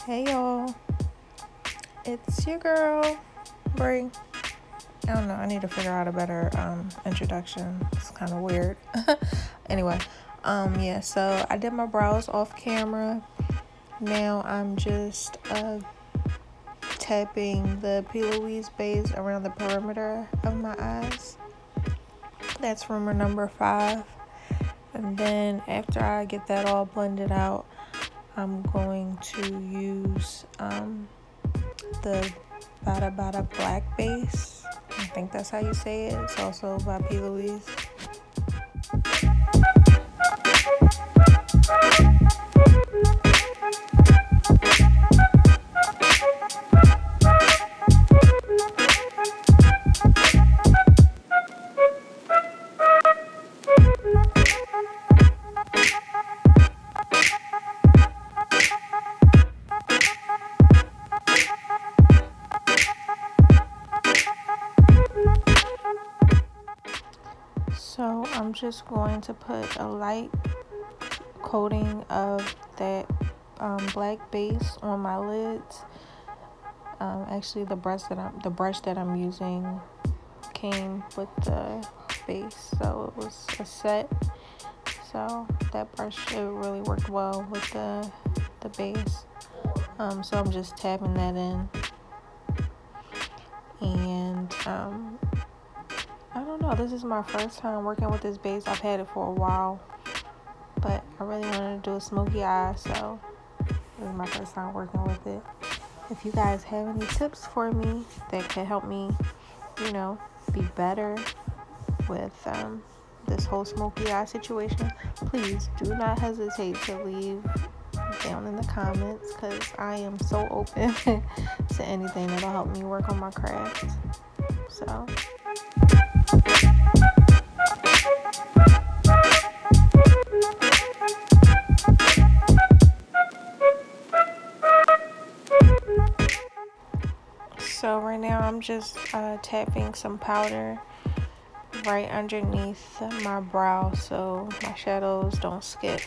Hey y'all, it's your girl, Brie. I don't know, I need to figure out a better introduction. It's kind of weird. Anyway, yeah, so I did my brows off camera. Now I'm just tapping the P.louise Black around the perimeter of my eyes. That's Rumour number 5. And then after I get that all blended out, I'm going to use the Bada Black base. I think that's how you say it. It's also by P.louise. So I'm just going to put a light coating of that black base on my lids. Actually, the brush that I'm using came with the base, so it was a set. So that brush, it really worked well with the base. So I'm just tapping that in, and I don't know, this is my first time working with this base. I've had it for a while, but I really wanted to do a smoky eye, so this is my first time working with it. If you guys have any tips for me that could help me, you know, be better with this whole smoky eye situation, please do not hesitate to leave down in the comments, because I am so open to anything that'll help me work on my craft. So right now I'm just tapping some powder right underneath my brow so my shadows don't skip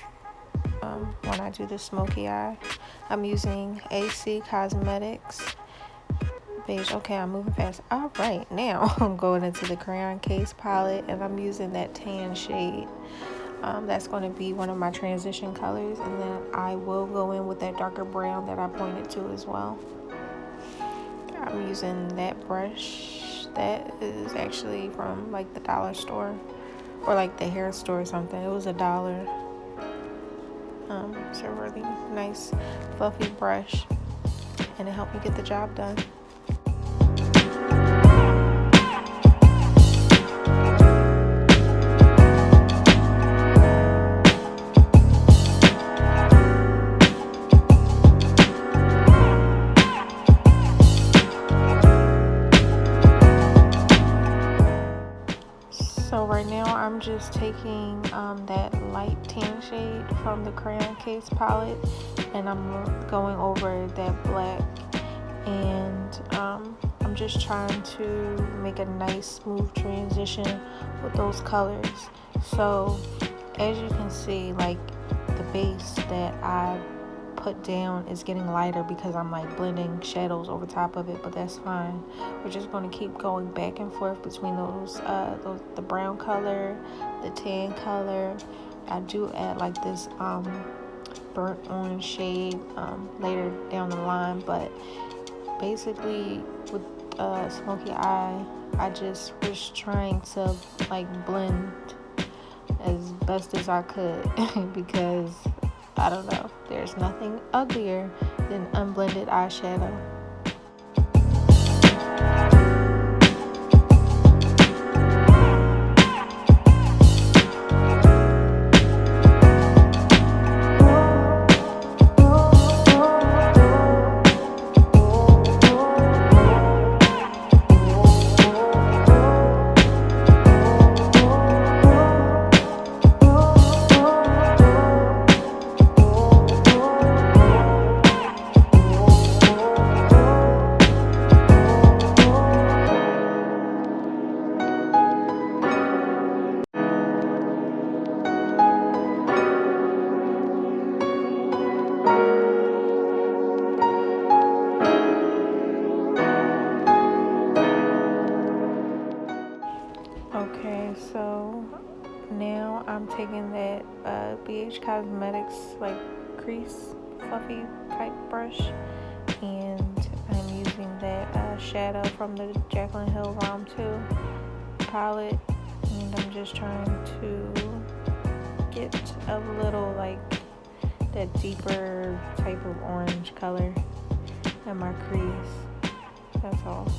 when I do the smoky eye. I'm using A.C Cosmetics beige. Okay, I'm moving fast. All right, now I'm going into the Crayon case palette, and I'm using that tan shade. That's going to be one of my transition colors, and then I will go in with that darker brown that I pointed to as well. I'm using that brush that is actually from like the dollar store or like the hair store or something. It was $1. It's a really nice fluffy brush, and it helped me get the job done. So right now I'm just taking that light tan shade from the Crayon case palette, and I'm going over that black, and I'm just trying to make a nice smooth transition with those colors. So as you can see, like, the base that I put down is getting lighter because I'm like blending shadows over top of it, but that's fine. We're just going to keep going back and forth between those the brown color, the tan color. I do add like this burnt orange shade later down the line, but basically with smoky eye, I just was trying to like blend as best as I could because I don't know, there's nothing uglier than unblended eyeshadow. So now I'm taking that ABH Cosmetics like crease fluffy type brush, and I'm using that shadow from the Jacklyn Hill Round 2 palette, and I'm just trying to get a little like that deeper type of orange color in my crease. That's all.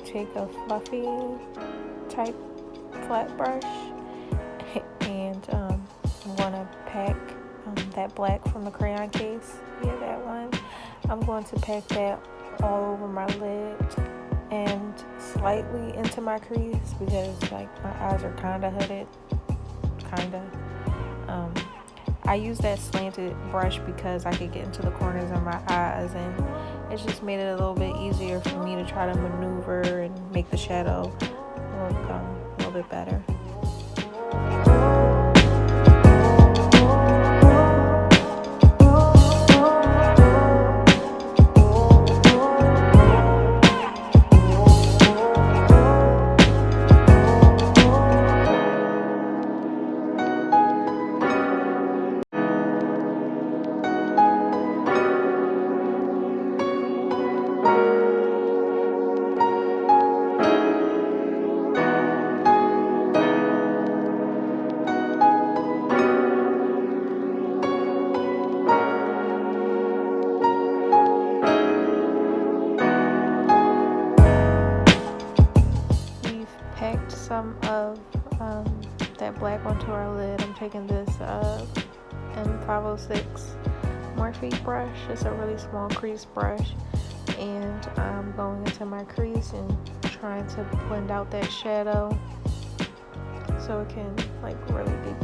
Take a fluffy type flat brush, and I'm going to pack that black from the Crayon case. Yeah, that one. I'm going to pack that all over my lid and slightly into my crease because like my eyes are kind of hooded. I use that slanted brush because I could get into the corners of my eyes, and it just made it a little bit easier for me to try to maneuver and make the shadow look a little bit better. Some of that black onto our lid. I'm taking this M506 Morphe brush. It's a really small crease brush, and I'm going into my crease and trying to blend out that shadow so it can like really be.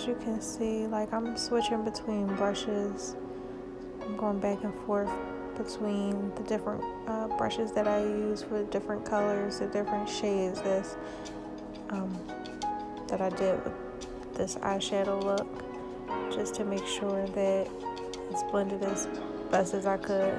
You can see, like, I'm switching between brushes. I'm going back and forth between the different brushes that I use for different colors, the different shades that I did with this eyeshadow look, just to make sure that it's blended as best as I could.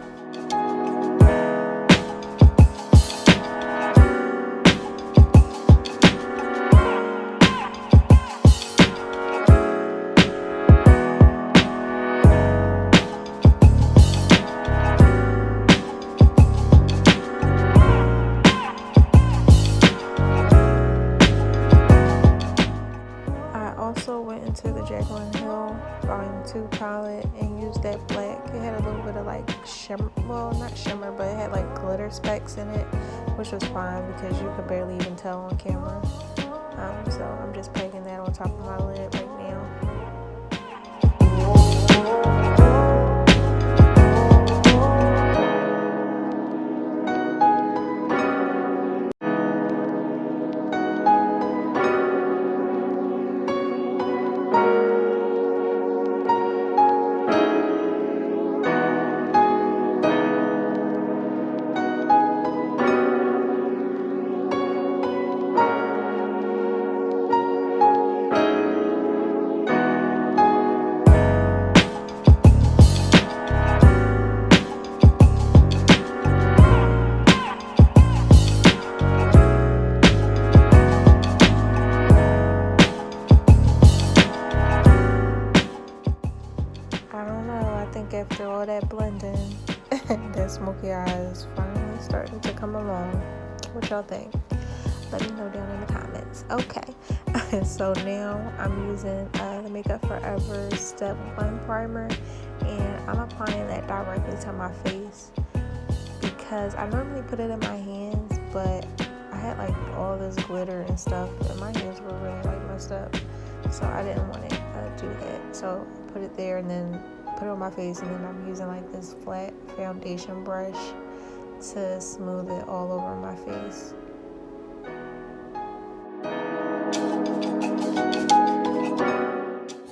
To the Jacklyn Hill Volume 2 palette and used that black. It had a little bit of like shimmer, well, not shimmer, but it had like glitter specks in it, which was fine because you could barely even tell on camera. So I'm just packing that on top of my lid right now. After all that blending, that smoky eye is finally starting to come along. What y'all think? Let me know down in the comments. Okay, so now I'm using the Makeup Forever Step 1 primer, and I'm applying that directly to my face because I normally put it in my hands, but I had like all this glitter and stuff and my hands were really like messed up, so I didn't want to do that. So I put it there and then put it on my face, and then I'm using like this flat foundation brush to smooth it all over my face.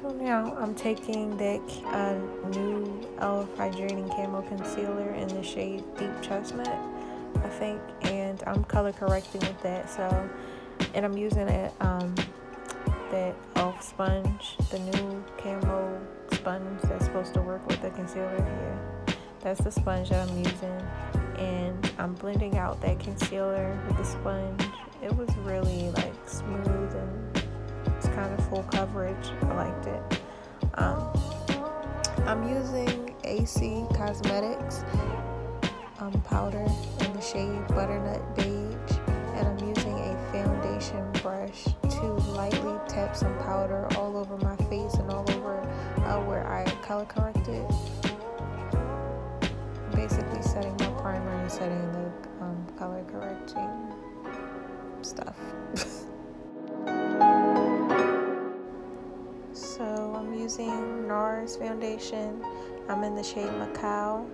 So now I'm taking that new E.L.F. Hydrating Camo Concealer in the shade Deep Chestnut, I think, and I'm color correcting with that. So, and I'm using that E.L.F. sponge, the new camo sponge that's supposed to work with the concealer here. That's the sponge that I'm using, and I'm blending out that concealer with the sponge. It was really like smooth and it's kind of full coverage. I liked it. I'm using A.C Cosmetics powder in the shade Butternut Beige, and I'm using a foundation brush to lightly tap some powder all over my face and all over where I color corrected. Basically setting my primer and setting the color correcting stuff. So I'm using Nars foundation. I'm in the shade Macao,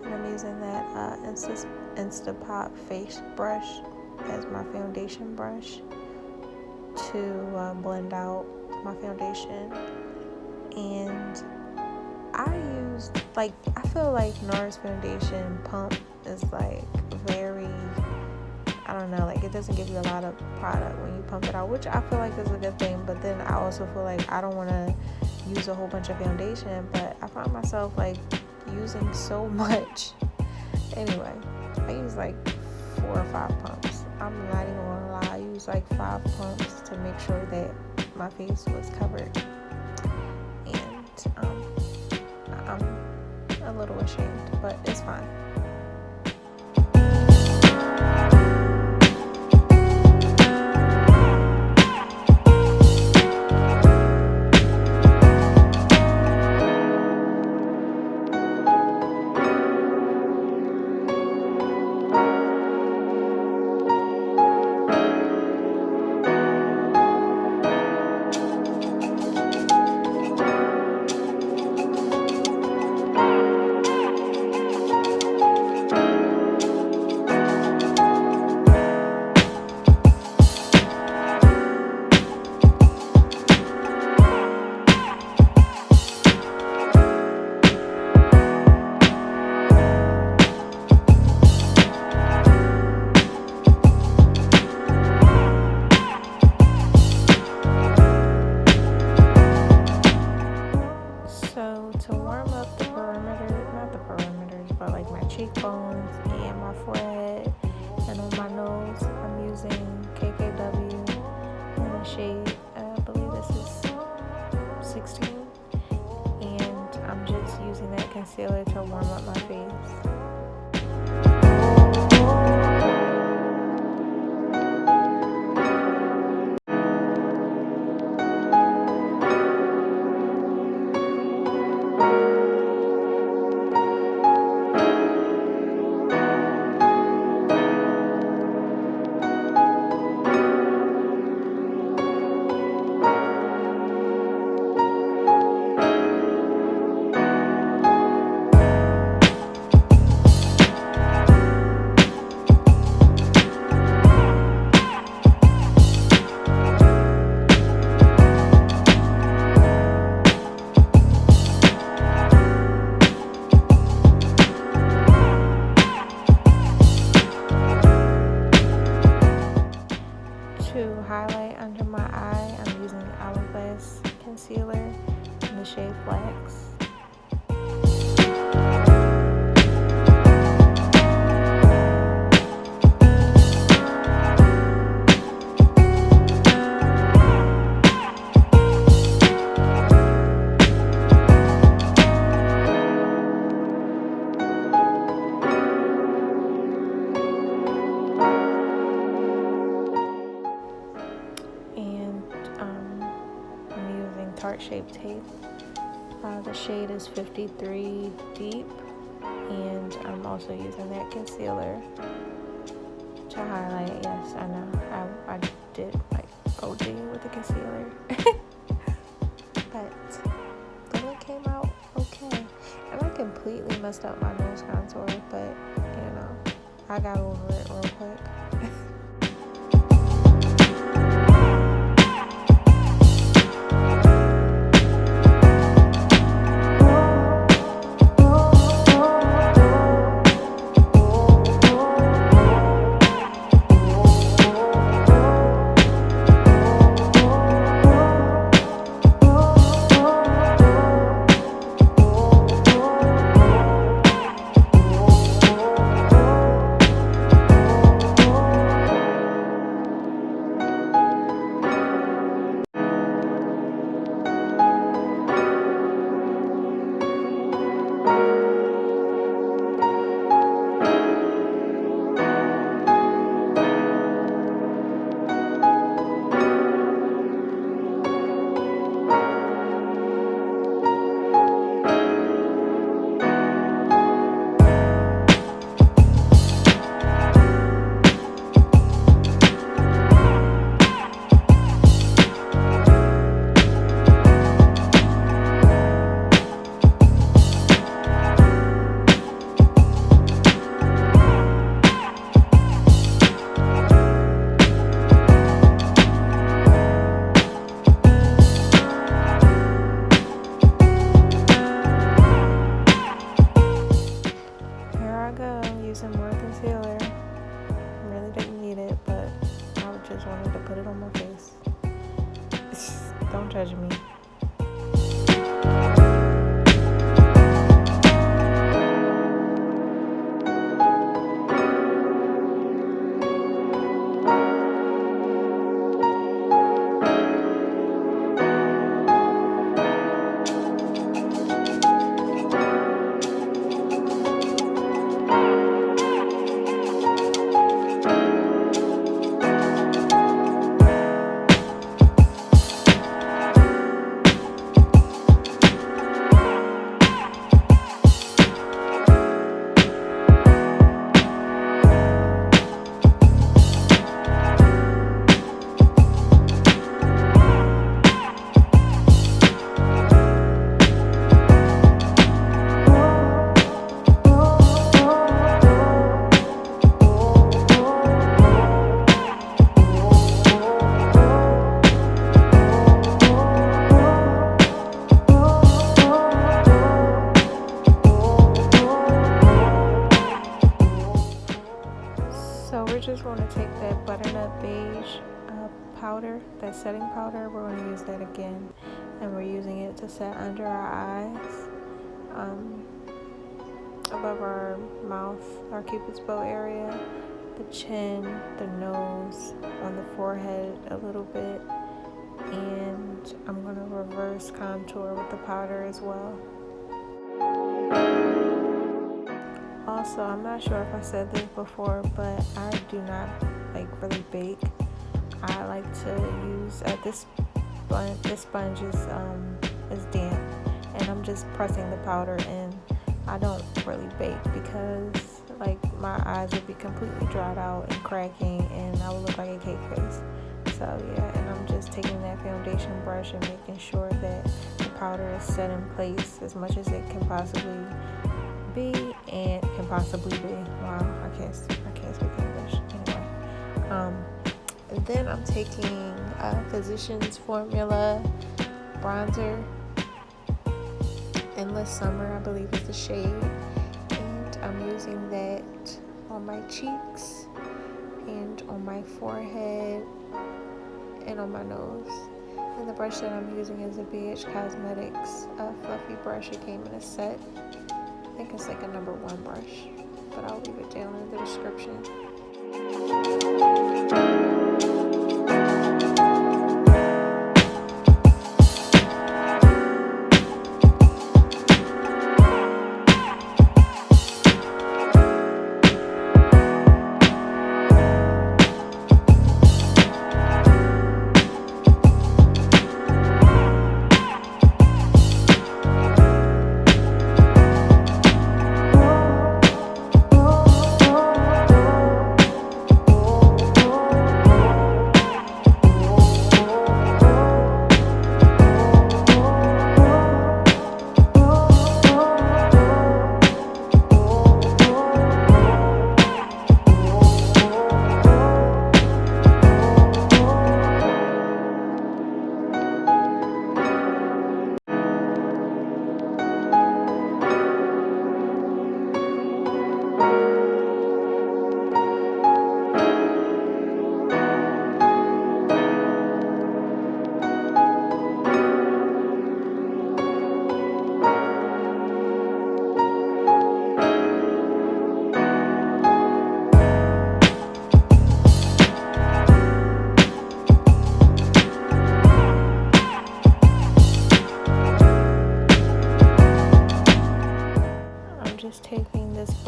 and I'm using that Instapot face brush as my foundation brush to blend out my foundation. And I feel like Nars foundation pump is like very, I don't know, like it doesn't give you a lot of product when you pump it out, which I feel like is a good thing, but then I also feel like I don't want to use a whole bunch of foundation, but I find myself like using so much. Anyway, I use like 4 or 5 pumps. I'm not even gonna lie, I use like 5 pumps to make sure that my face was covered, and I'm a little ashamed, but it's fine. Cheekbones and my forehead and on my nose, I'm using KKW in the shade, I believe this is 16, and I'm just using that concealer to warm up my face. To highlight under my eye, I'm using Hourglass concealer in the shade Flax. heart-shaped tape. The shade is 53 Deep, and I'm also using that concealer to highlight. Yes, I know, I did like OD with the concealer. But the look came out okay. And I completely messed up my nose contour, but you know, I got over it real quick. Don't judge me. Just want to take that Butternut Beige powder, that setting powder. We're going to use that again, and we're using it to set under our eyes, above our mouth, our cupid's bow area, the chin, the nose, on the forehead a little bit, and I'm going to reverse contour with the powder as well. Also, I'm not sure if I said this before, but I do not like really bake. I like to use this sponge is damp, and I'm just pressing the powder in. I don't really bake because like my eyes would be completely dried out and cracking, and I would look like a cake face. So yeah, and I'm just taking that foundation brush and making sure that the powder is set in place as much as it can possibly be and can possibly be. Wow, I can't speak English. Anyway, and then I'm taking Physicians Formula bronzer, Endless Summer, I believe is the shade, and I'm using that on my cheeks and on my forehead and on my nose. And the brush that I'm using is a ABH Cosmetics fluffy brush. It came in a set. I think it's like a number 1 brush, but I'll leave it down in the description.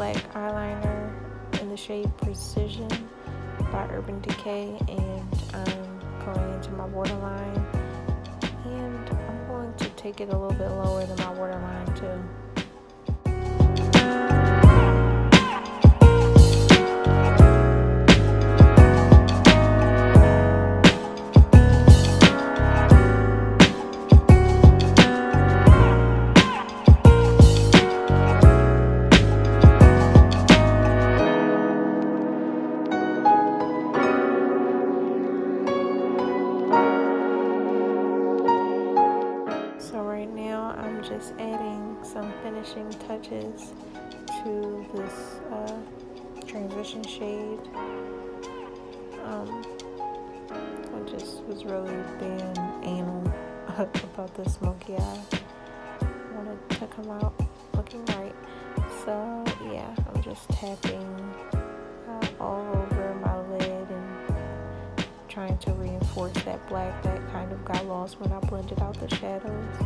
black eyeliner in the shade Precision by Urban Decay, and I'm going into my waterline, and I'm going to take it a little bit lower than my waterline too. Just adding some finishing touches to this transition shade. I just was really being anal about the smoky eye. I wanted to come out looking right. So yeah, I'm just tapping all over my lid and trying to reinforce that black that kind of got lost when I blended out the shadows.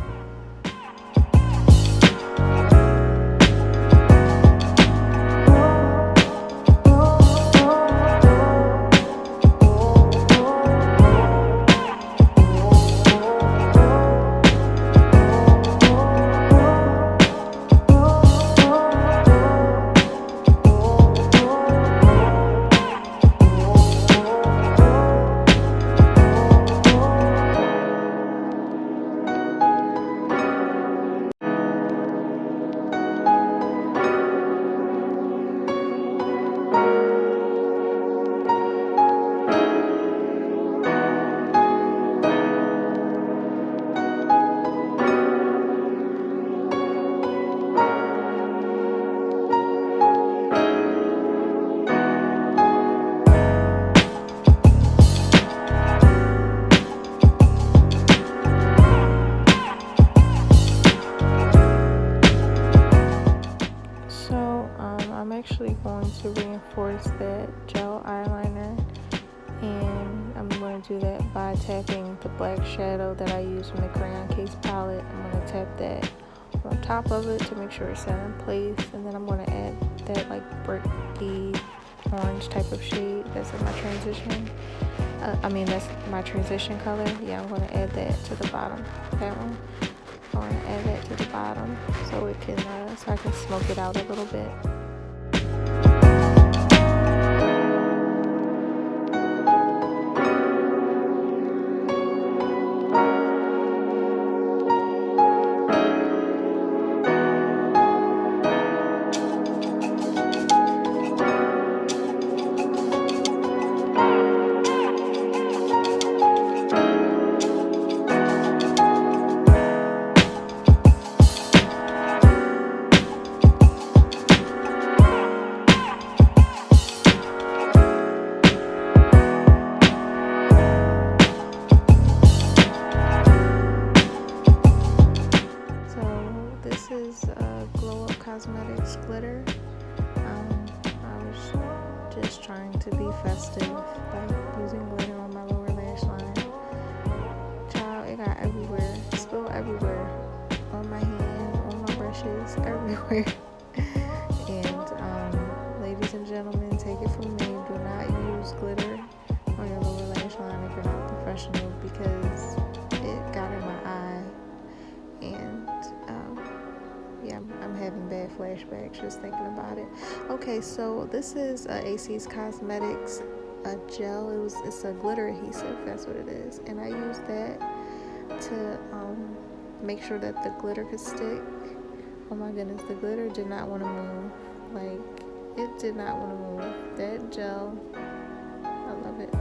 Going to reinforce that gel eyeliner, and I'm going to do that by tapping the black shadow that I use from the Crayon case palette. I'm going to tap that on top of it to make sure it's set in place, and then I'm going to add that like bricky orange type of shade that's in my transition. That's my transition color. Yeah, I'm going to add that to the bottom. That one. I'm going to add that to the bottom so it can so I can smoke it out a little bit. Cosmetics glitter. I was just trying to be festive by using glitter on my lower lash line. Child, it got everywhere, spilled everywhere, on my hand, on my brushes, everywhere. And ladies and gentlemen, take it from me, do not use glitter on your lower lash line if you're not professional, because it got in my eye, and yeah, I'm having bad flashbacks just thinking about it. Okay, so this is A.C Cosmetics gel. It's a glitter adhesive, that's what it is, and I used that to make sure that the glitter could stick. Oh my goodness, the glitter did not want to move. Like, it did not want to move. That gel, I love it.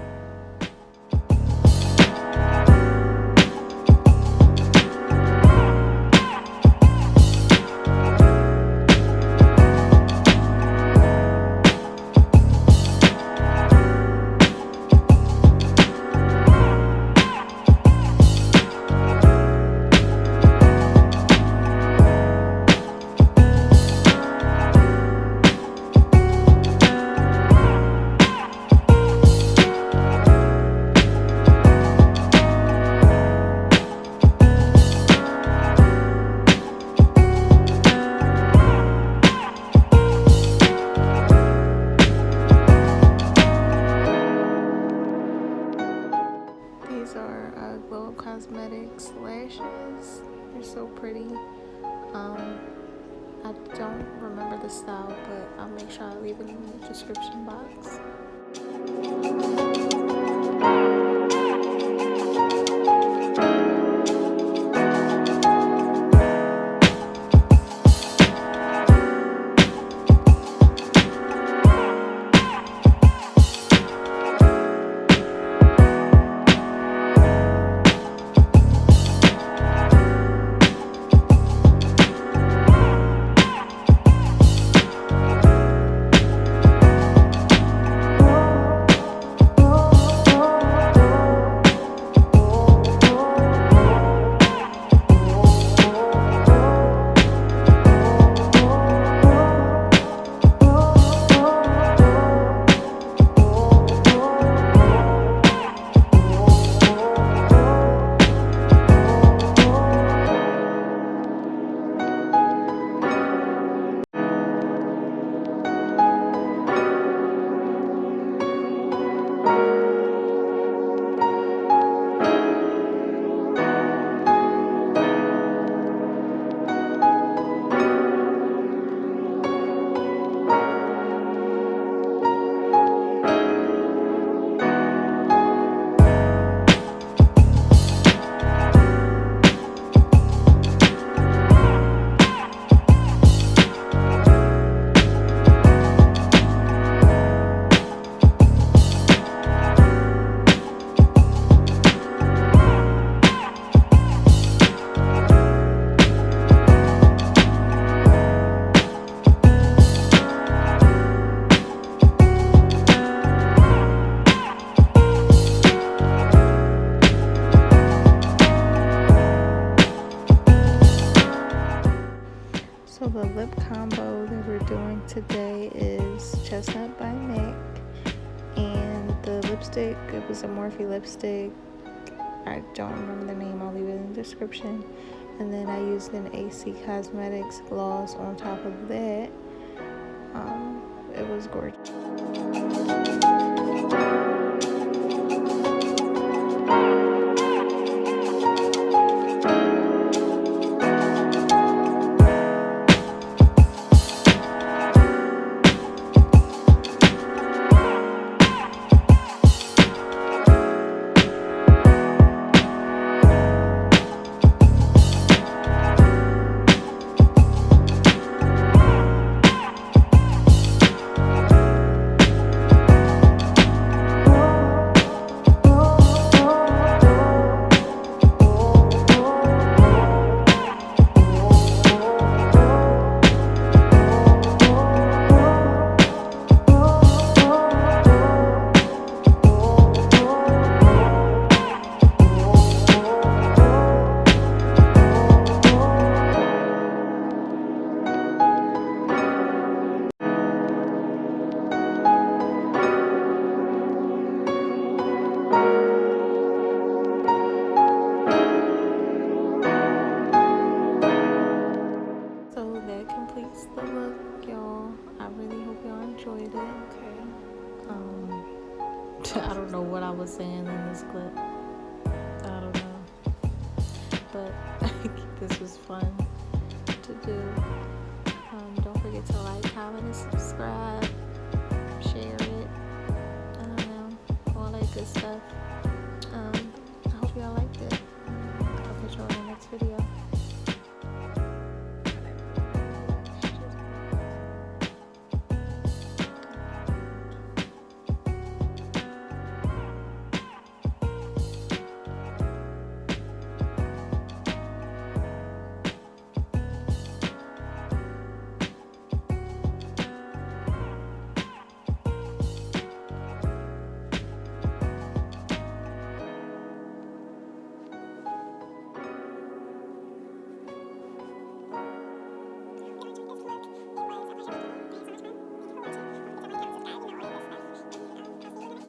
Cosmetics lashes. They're so pretty. I don't remember the style, but I'll make sure I leave it in the description box. So the lip combo that we're doing today is Chestnut by MAC, and the lipstick, it was a Morphe lipstick. I don't remember the name, I'll leave it in the description. And then I used an A.C Cosmetics gloss on top of that. It was gorgeous. The look, y'all. I really hope y'all enjoyed it. Okay. I don't know what I was saying in this clip. I don't know. But this was fun to do. Don't forget to like, comment, and subscribe. Share it. I don't know. All that good stuff.